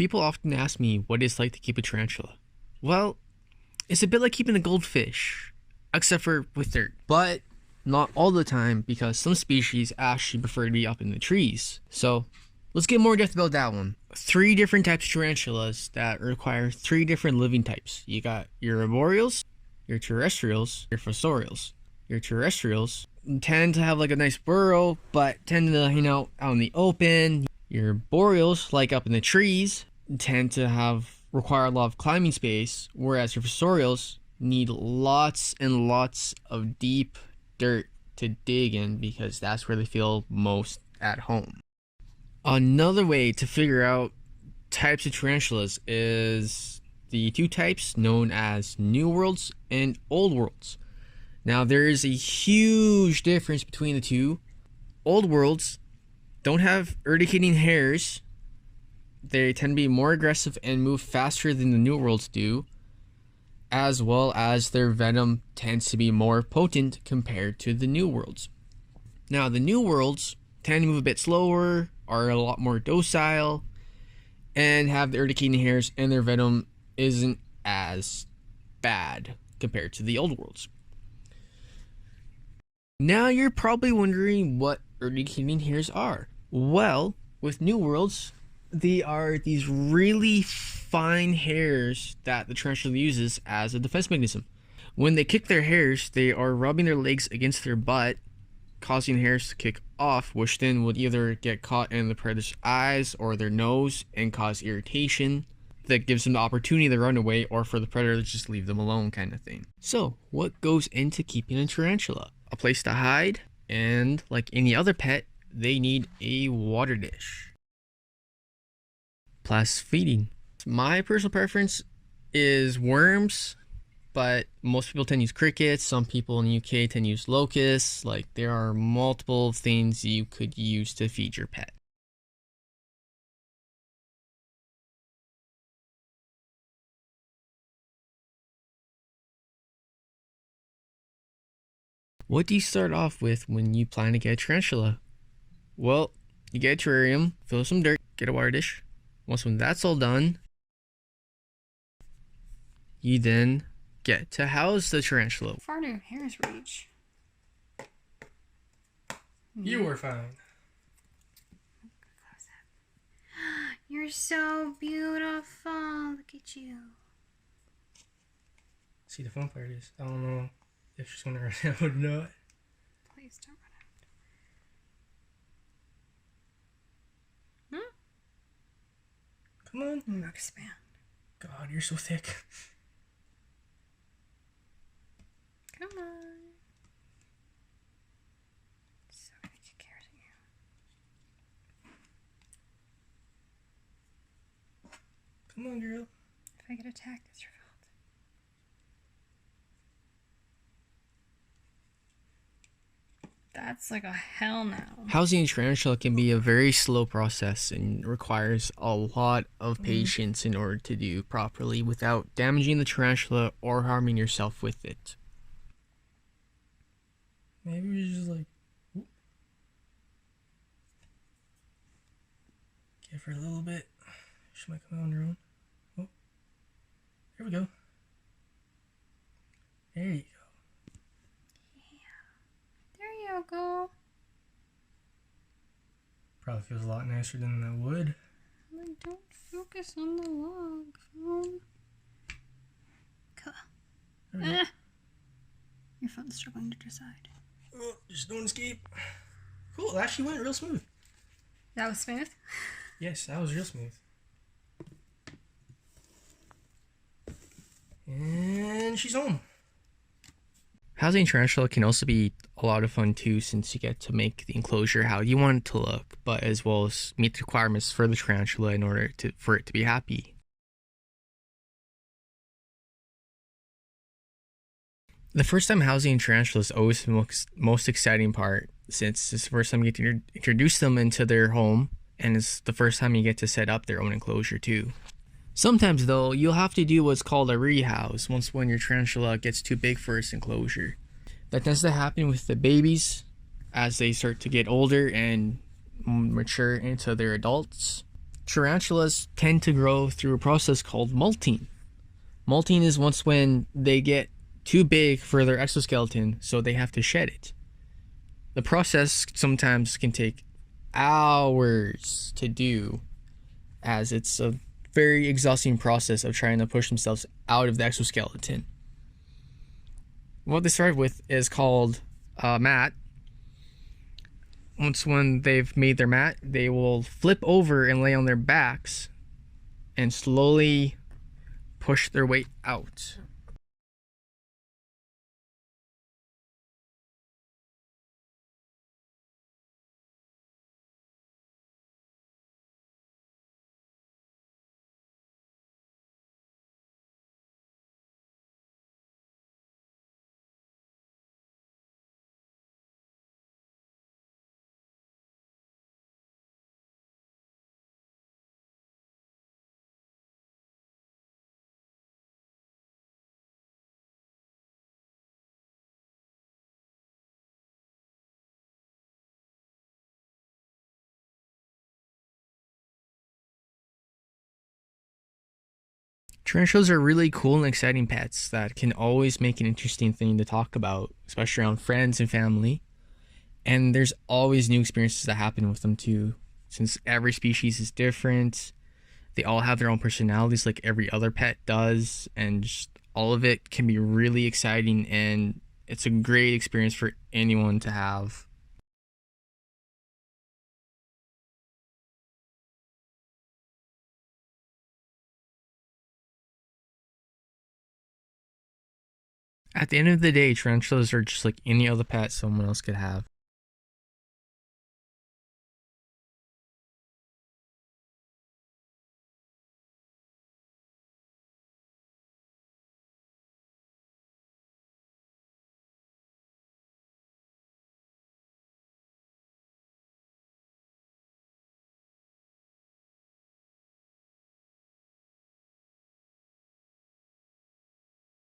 People often ask me what it's like to keep a tarantula. Well, it's a bit like keeping a goldfish, except for with dirt. But not all the time, because some species actually prefer to be up in the trees. So let's get more in depth about that one. 3 different types of tarantulas that require 3 different living types. You got your arboreals, your terrestrials, your fossorials. Your terrestrials tend to have like a nice burrow, but tend to hang out in the open. Your boreals, like up in the trees, tend to require a lot of climbing space, whereas your fossorials need lots and lots of deep dirt to dig in because that's where they feel most at home. Another way to figure out types of tarantulas is the 2 types known as New Worlds and Old Worlds. Now there is a huge difference between the 2. Old Worlds don't have urticating hairs. They tend to be more aggressive and move faster than the New Worlds do, as well as their venom tends to be more potent compared to the New Worlds. Now the New Worlds tend to move a bit slower, are a lot more docile, and have the urticating hairs, and their venom isn't as bad compared to the Old Worlds. Now you're probably wondering what urticating hairs are. Well, with New Worlds, they are these really fine hairs that the tarantula uses as a defense mechanism. When they kick their hairs, they are rubbing their legs against their butt, causing hairs to kick off, which then would either get caught in the predator's eyes or their nose and cause irritation that gives them the opportunity to run away, or for the predator to just leave them alone, kind of thing. So what goes into keeping a tarantula? A place to hide, and like any other pet, they need a water dish. Plus feeding. My personal preference is worms, but most people tend to use crickets. Some people in the UK tend to use locusts. Like, there are multiple things you could use to feed your pet. What do you start off with when you plan to get a tarantula? Well, you get a terrarium, fill with some dirt, get a water dish. Once when that's all done, you then get to house the tarantula. How far do hairs reach? You were fine. You're so beautiful. Look at you. See, the fun part is, I don't know if she's gonna run out or not. Please don't run out. Come on. I'm not expand. God, you're so thick. Come on. So good she cares of you. Come on, girl. If I get attacked, it's your fault. That's like a hell no. Housing a tarantula can be a very slow process and requires a lot of patience in order to do properly without damaging the tarantula or harming yourself with it. Maybe we just like whoop. Give her a little bit. She might come out on her own. Oh, here we go. There you go. There you go. Probably feels a lot nicer than that would. Like, don't focus on the log, phone. Cool. There we go. Your phone's struggling to decide. Oh, just don't escape. Cool, that actually went real smooth. That was smooth? Yes, that was real smooth. And she's home. Housing a tarantula can also be a lot of fun too, since you get to make the enclosure how you want it to look, but as well as meet the requirements for the tarantula in order for it to be happy. The first time housing a tarantula is always the most exciting part, since it's the first time you get to introduce them into their home, and it's the first time you get to set up their own enclosure too. Sometimes though, you'll have to do what's called a rehouse when your tarantula gets too big for its enclosure. That tends to happen with the babies as they start to get older and mature into their adults. tarantulas tend to grow through a process called molting. Molting is once when they get too big for their exoskeleton, so they have to shed it. The process sometimes can take hours to do, as it's a very exhausting process of trying to push themselves out of the exoskeleton. What they start with is called a mat. Once when they've made their mat, they will flip over and lay on their backs and slowly push their weight out. Tarantulas are really cool and exciting pets that can always make an interesting thing to talk about, especially around friends and family. And there's always new experiences that happen with them too. Since every species is different, they all have their own personalities like every other pet does, and just all of it can be really exciting, and it's a great experience for anyone to have. At the end of the day, tarantulas are just like any other pet someone else could have.